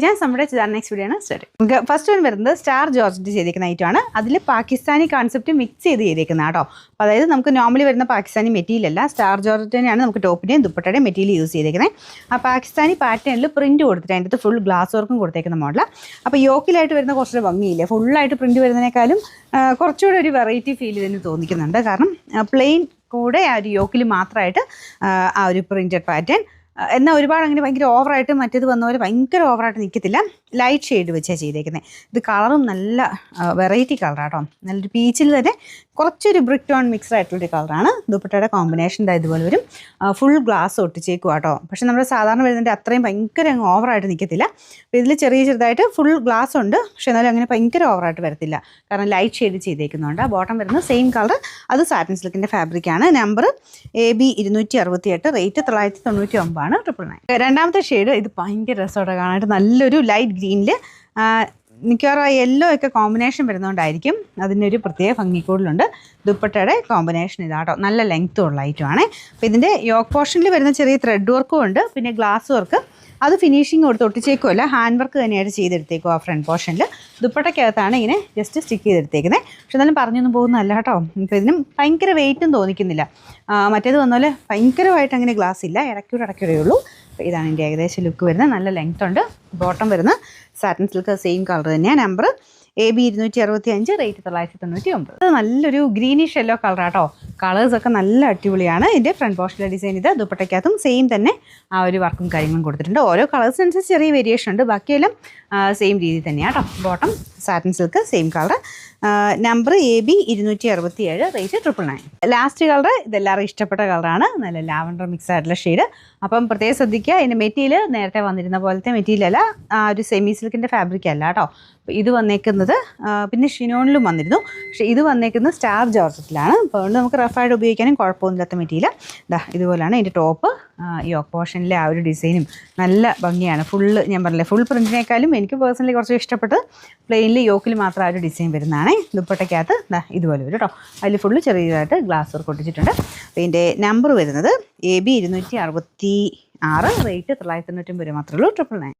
ഞാൻ നമ്മുടെ next video ആണ് സ്റ്റാർട്ട്. നമുക്ക് ഫസ്റ്റ് വൺ വരുന്നത് സ്റ്റാർ ജോർജറ്റ് ചെയ്തേക്കുന്ന ഐറ്റമാണ്. അതിൽ പാകിസ്ഥാനി കോൺസെപ്റ്റ് മിക്സ് ചെയ്തേക്കുന്ന കേട്ടോ. അപ്പോൾ അതായത് നമുക്ക് നോർമലി വരുന്ന പാകിസ്ഥാനി മെറ്റീരിയൽ അല്ല, സ്റ്റാർ ജോർജറ്റ് തന്നെയാണ് നമുക്ക് ടോപ്പിൻ്റെയും ദുപ്പട്ടയുടെയും മെറ്റീരിയൽ യൂസ് ചെയ്തേക്കുന്നത്. ആ പാകിസ്ഥാനി പാറ്റേണിൽ പ്രിൻറ്റ് കൊടുത്തിട്ട് അതിൻ്റെ അകത്ത് ഫുൾ ഗ്ലാസ് വർക്കും കൊടുത്തേക്കുന്ന മോഡലാണ്. അപ്പോൾ യോക്കിലായിട്ട് വരുന്ന കുറച്ചൊരു ഭംഗിയില്ല, ഫുള്ളായിട്ട് പ്രിൻറ്റ് വരുന്നതിനേക്കാളും കുറച്ചുകൂടെ ഒരു വെറൈറ്റി ഫീൽ ഇതിന് തോന്നിക്കുന്നുണ്ട്. കാരണം പ്ലെയിൻ കൂടെ ആ ഒരു യോക്കിൽ മാത്രമായിട്ട് ആ ഒരു പ്രിൻറ്റഡ് പാറ്റേൺ. എന്നാൽ ഒരുപാട് അങ്ങനെ ഭയങ്കര ഓവറായിട്ട് മറ്റേത് വന്ന പോലെ ഭയങ്കര ഓവറായിട്ട് നിൽക്കത്തില്ല, ലൈറ്റ് ഷെയ്ഡ് വെച്ചാണ് ചെയ്തേക്കുന്നത്. ഇത് കളറും നല്ല വെറൈറ്റി കളറാട്ടോ, നല്ലൊരു പീച്ചിൽ തന്നെ കുറച്ചൊരു ബ്രിക്ക് ടോൺ മിക്സ് ആയിട്ടുള്ളൊരു കളറാണ്. ദുപ്പട്ടയുടെ കോമ്പിനേഷൻ ഇതുപോലെ വരും, ഫുൾ ഗ്ലാസ് ഒട്ടിച്ചേക്കും കേട്ടോ. പക്ഷേ നമ്മൾ സാധാരണ വരുന്നതിൻ്റെ അത്രയും ഭയങ്കര അങ്ങ് ഓവറായിട്ട് നിൽക്കത്തില്ല. അപ്പോൾ ഇതിൽ ചെറുതായിട്ട് ഫുൾ ഗ്ലാസ് ഉണ്ട്, പക്ഷേ എന്നാലും അങ്ങനെ ഭയങ്കര ഓവറായിട്ട് വരത്തില്ല, കാരണം ലൈറ്റ് ഷെയ്ഡ് ചെയ്തേക്കുന്നുണ്ട്. ബോട്ടം വരുന്നത് സെയിം കളർ, അത് സാറ്റിൻ സിൽക്കിൻ്റെ ഫാബ്രിക്കാണ്. നമ്പർ AB 268, റേറ്റ് 999 ആണ്, 999. രണ്ടാമത്തെ ഷെയ്ഡ് ഇത് ഭയങ്കര രസത്തോടെ കാണാനായിട്ട് നല്ലൊരു ലൈറ്റ് ഗ്രീനിൽ മിക്കവാറും യെല്ലോ ഒക്കെ കോമ്പിനേഷൻ വരുന്നതുകൊണ്ടായിരിക്കും അതിനൊരു പ്രത്യേക ഭംഗിക്കൂടുതലുണ്ട്. ദുപ്പട്ടയുടെ കോമ്പിനേഷൻ ഇതാട്ടോ, നല്ല ലെങ്ത്തും ഉള്ള ഐറ്റമാണ്. അപ്പോൾ ഇതിൻ്റെ യോക്ക് പോർഷനിൽ വരുന്ന ചെറിയ ത്രെഡ് വർക്കും ഉണ്ട്, പിന്നെ ഗ്ലാസ് വർക്ക് അത് ഫിനിഷിങ് കൊടുത്ത് ഒട്ടിച്ചേക്കുമല്ല, ഹാൻഡ് വർക്ക് തന്നെയായിട്ട് ചെയ്തെടുത്തേക്കും ആ ഫ്രണ്ട് പോർഷനിൽ. ദുപ്പട്ടയ്ക്കകത്താണ് ഇങ്ങനെ ജസ്റ്റ് സ്റ്റിക്ക് ചെയ്തെടുത്തേക്കുന്നത്. പക്ഷെ എന്നാലും പറഞ്ഞൊന്നും പോകുന്നതല്ല കേട്ടോ. ഇപ്പോൾ ഇതിനും ഭയങ്കര വെയിറ്റും തോന്നിക്കുന്നില്ല. മറ്റേത് വന്നപോലെ ഭയങ്കരമായിട്ട് അങ്ങനെ ഗ്ലാസ് ഇല്ല, ഇടയ്ക്കൂടെ ഉള്ളൂ. അപ്പോൾ ഇതാണ് എൻ്റെ ഏകദേശം ലുക്ക് വരുന്നത്. നല്ല ലെങ്ത് ഉണ്ട്. ബോട്ടം വരുന്ന സാറ്റിൻ സിൽക്ക് സെയിം കളർ തന്നെയാണ്. Number AB 265, rate 999. ഇത് നല്ലൊരു ഗ്രീനിഷ് യെല്ലോ കളറാട്ടോ. കളേഴ്സൊക്കെ നല്ല അടിപൊളിയാണ്. ഇതിൻ്റെ ഫ്രണ്ട് പോർഷനിലെ ഡിസൈൻ ഇത്. ദുപ്പട്ടയ്ക്കകത്തും സെയിം തന്നെ ആ ഒരു വർക്കും കാര്യങ്ങളും കൊടുത്തിട്ടുണ്ട്. ഓരോ കളേഴ്സിനനുസരിച്ച് ചെറിയ വേരിയേഷൻ ഉണ്ട്, ബാക്കിയെല്ലാം സെയിം രീതി തന്നെയാണ് കേട്ടോ. Bottom satin silk same colour. Number AB 267, rate 999. Last colour ഇതെല്ലാവരും ഇഷ്ടപ്പെട്ട കളറാണ്, നല്ല ലാവൻഡർ മിക്സ് ആയിട്ടുള്ള ഷെയ്ഡ്. അപ്പം പ്രത്യേകം ശ്രദ്ധിക്കുക, ഇതിൻ്റെ മെറ്റീരിയൽ നേരത്തെ വന്നിരുന്ന പോലത്തെ മെറ്റീരിയൽ അല്ല, ഒരു സെമി സിൽക്കിൻ്റെ ഫാബ്രിക് അല്ല കേട്ടോ. ഇത് വന്നേക്കുന്നത് പിന്നെ ഷിനോണിലും വന്നിരുന്നു, പക്ഷേ ഇത് വന്നേക്കുന്നത് സ്റ്റാർ ജോർജറ്റിലാണ്. അപ്പോൾ അതുകൊണ്ട് നമുക്ക് റഫായിട്ട് ഉപയോഗിക്കാനും കുഴപ്പമൊന്നുമില്ലാത്ത മെറ്റീരിയൽ. ഇതുപോലെയാണ് ഇതിൻ്റെ ടോപ്പ്. യോക്ക് പോർഷനിലെ ആ ഒരു ഡിസൈനും നല്ല ഭംഗിയാണ്. ഫുള്ള് ഞാൻ പറഞ്ഞില്ലേ, ഫുൾ പ്രിൻറ്റിനേക്കാളും എനിക്ക് പേഴ്സണലി കുറച്ച് ഇഷ്ടപ്പെട്ട് പ്ലെയിനിൽ യോക്കിൽ മാത്രം ആ ഒരു ഡിസൈൻ വരുന്നതാണ്. ദുപ്പട്ടയ്ക്കകത്ത് ഇതുപോലെ വരും കേട്ടോ. അതിൽ ഫുള്ള് ചെറിയതായിട്ട് ഗ്ലാസ് വർക്ക് ഒട്ടിച്ചിട്ടുണ്ട്. അപ്പോൾ ഇതിൻ്റെ നമ്പർ വരുന്നത് AB 266, റേറ്റ് 999 മാത്രമേ ഉള്ളൂ, 999.